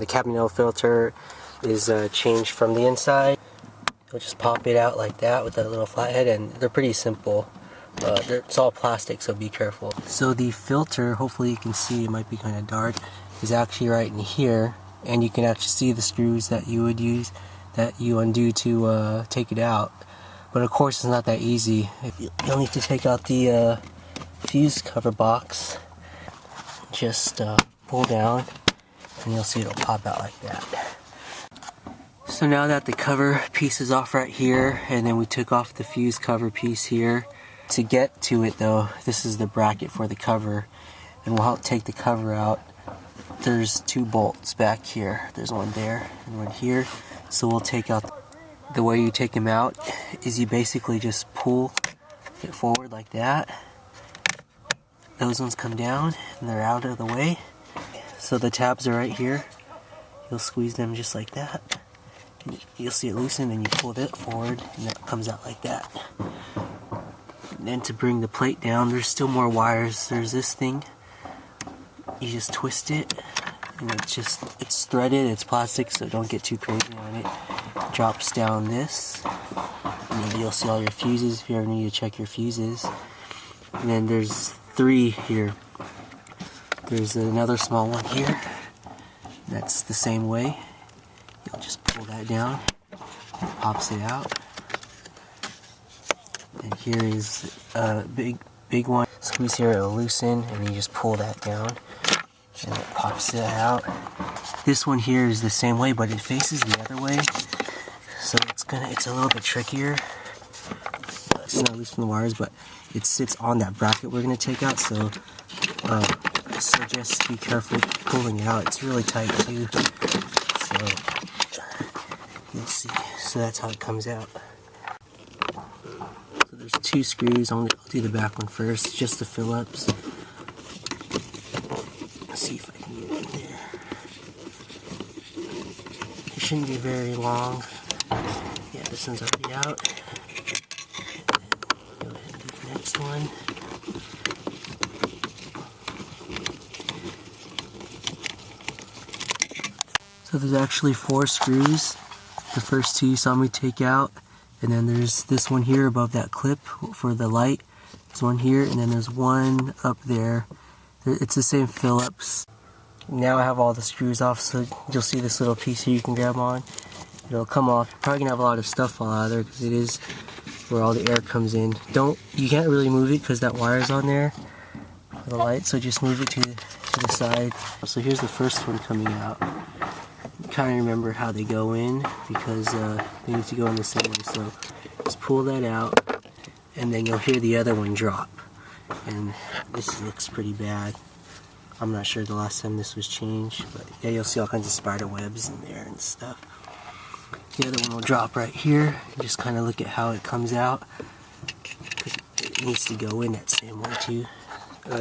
the cabin oil filter is changed from the inside. You'll just pop it out like that with that little flathead, and they're pretty simple. It's all plastic, so be careful. So the filter, hopefully you can see, it might be kind of dark, is actually right in here, and you can actually see the screws that you would use, that you undo to take it out. But of course it's not that easy. You'll need to take out the fuse cover box, just pull down, and you'll see it'll pop out like that. So now that the cover piece is off right here, and then we took off the fuse cover piece here, to get to it though, this is the bracket for the cover, and we'll help take the cover out. There's 2 bolts back here. There's one there and one here. So we'll take out, the way you take them out is you basically just pull it forward like that. Those ones come down and they're out of the way. So the tabs are right here. You'll squeeze them just like that. And you'll see it loosen, and you pull it forward and it comes out like that. And then to bring the plate down, there's still more wires. There's this thing. You just twist it, and it's threaded, it's plastic, so don't get too crazy on it. It drops down this, and then you'll see all your fuses if you ever need to check your fuses. And then there's 3 here. There's another small one here. That's the same way. You'll just pull that down, it pops it out. And here is a big one. Squeeze here, it'll loosen, and you just pull that down, and it pops it out. This one here is the same way, but it faces the other way, so it's a little bit trickier. It's not loose from the wires, but it sits on that bracket we're gonna take out. So just be careful pulling it out. It's really tight too. So you'll see. So that's how it comes out. So there's 2 screws. I'll do the back one first, just the Phillips. Let's see if I can get it in there. It shouldn't be very long. Yeah, this one's already out. Go ahead and do the next one. So there's actually 4 screws. The first 2 you saw me take out, and then there's this one here above that clip for the light. There's one here, and then there's one up there. It's the same Phillips. Now I have all the screws off, so you'll see this little piece here you can grab on. It'll come off. You're probably gonna have a lot of stuff fall out of there because it is where all the air comes in. You can't really move it because that wire's on there for the light, so just move it to the side. So here's the first one coming out. Kind of remember how they go in because they need to go in the same way. So just pull that out, and then you'll hear the other one drop. And this looks pretty bad. I'm not sure the last time this was changed, but yeah, you'll see all kinds of spider webs in there and stuff. The other one will drop right here. Just kind of look at how it comes out. It needs to go in that same way too.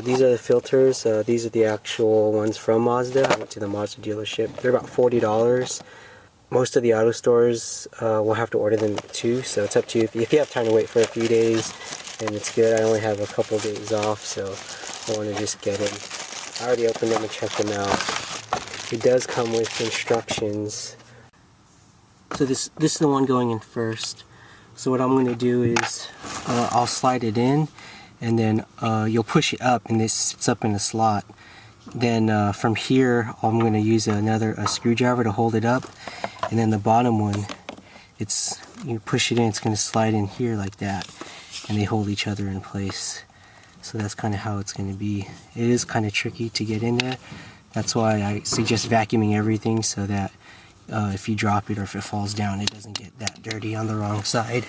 These are the filters. These are the actual ones from Mazda. I went to the Mazda dealership. They're about $40. Most of the auto stores will have to order them too, so it's up to you. If you have time to wait for a few days, then it's good. I only have a couple of days off, so I want to just get them. I already opened them and checked them out. It does come with instructions. So this is the one going in first. So what I'm going to do is I'll slide it in, and then you'll push it up, and this sits up in the slot. Then from here, I'm going to use a screwdriver to hold it up, and then the bottom one, you push it in, it's going to slide in here like that, and they hold each other in place. So that's kind of how it's going to be. It is kind of tricky to get in there. That's why I suggest vacuuming everything so that if you drop it or if it falls down, it doesn't get that dirty on the wrong side.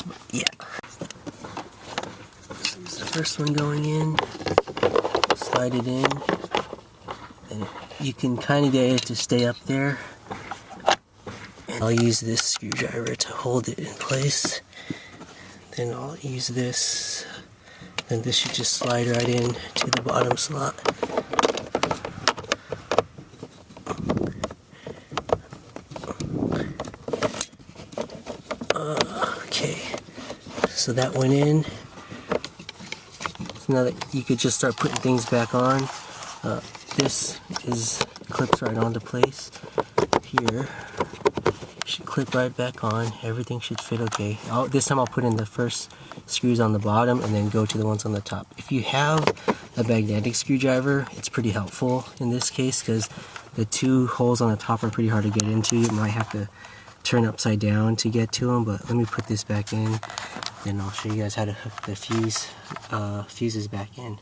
But yeah. So here's the first one going in. Slide it in. And you can kind of get it to stay up there. And I'll use this screwdriver to hold it in place. Then I'll use this. And this should just slide right in to the bottom slot. Okay, so that went in. So now that you could just start putting things back on. This is clips right onto place. Here, should clip right back on. Everything should fit okay. This time I'll put in the first screws on the bottom and then go to the ones on the top. If you have a magnetic screwdriver, it's pretty helpful in this case because the two holes on the top are pretty hard to get into. You might have to turn upside down to get to them, but let me put this back in, then I'll show you guys how to hook the fuses back in.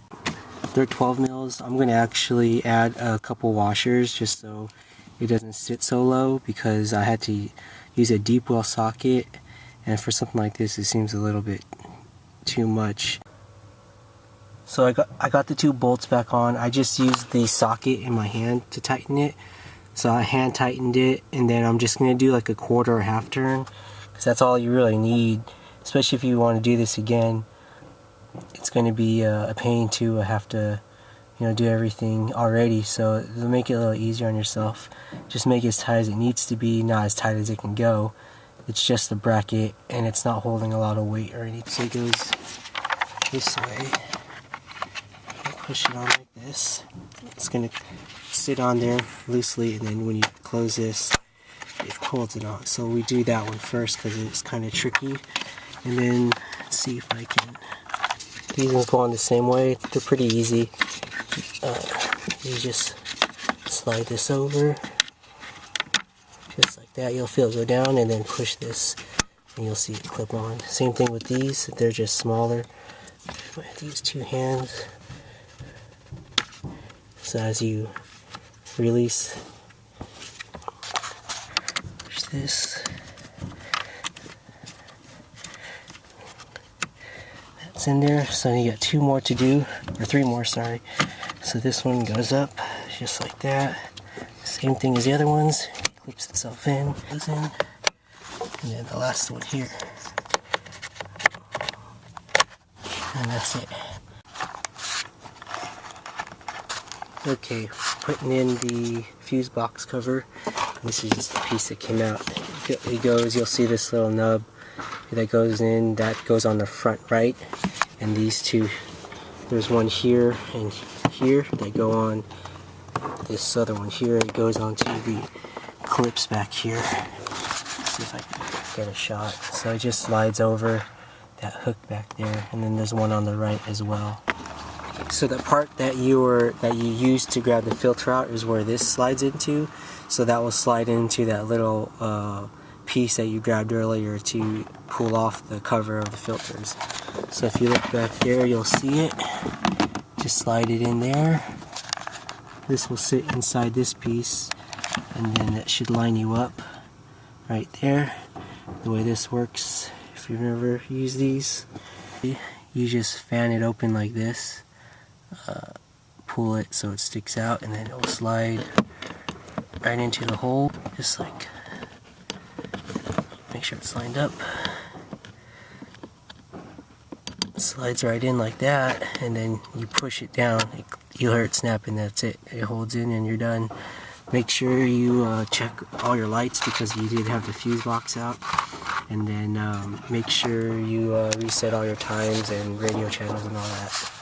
They're 12 mils. I'm going to actually add a couple washers just so it doesn't sit so low, because I had to use a deep well socket, and for something like this it seems a little bit too much. So I got the two bolts back on. I just used the socket in my hand to tighten it. So I hand tightened it, and then I'm just going to do like a quarter or half turn, because that's all you really need, especially if you want to do this again. It's going to be a pain to have to, you know, do everything already, so it'll make it a little easier on yourself. Just make it as tight as it needs to be, not as tight as it can go. It's just a bracket, and it's not holding a lot of weight or anything. So it goes this way. Push it on like this. It's going to sit on there loosely, and then when you close this, it holds it on. So we do that one first because it's kind of tricky. And then let's see if I can. These ones go on the same way. They're pretty easy. You just slide this over, just like that. You'll feel it go down, and then push this, and you'll see it clip on. Same thing with these. They're just smaller. I have to use two hands. So as you release, push this. That's in there. So you got two more to do, or three more, sorry. So this one goes up just like that. Same thing as the other ones. It clips itself in, goes in, and then the last one here. And that's it. Okay, putting in the fuse box cover. This is just the piece that came out. It goes, you'll see this little nub that goes in, that goes on the front right, and these two, there's one here and here that go on this other one here. It goes onto the clips back here. Let's see if I can get a shot. So it just slides over that hook back there, and then there's one on the right as well. So the part that you used to grab the filter out is where this slides into. So that will slide into that little piece that you grabbed earlier to pull off the cover of the filters. So if you look back there, you'll see it. Just slide it in there. This will sit inside this piece, and then that should line you up right there. The way this works, if you've never used these, you just fan it open like this. Pull it so it sticks out, and then it will slide right into the hole, just like, make sure it's lined up. It slides right in like that, and then you push it down, you'll hear it snap, and that's it. It holds in and you're done. Make sure you check all your lights, because you did have the fuse box out, and then make sure you reset all your times and radio channels and all that.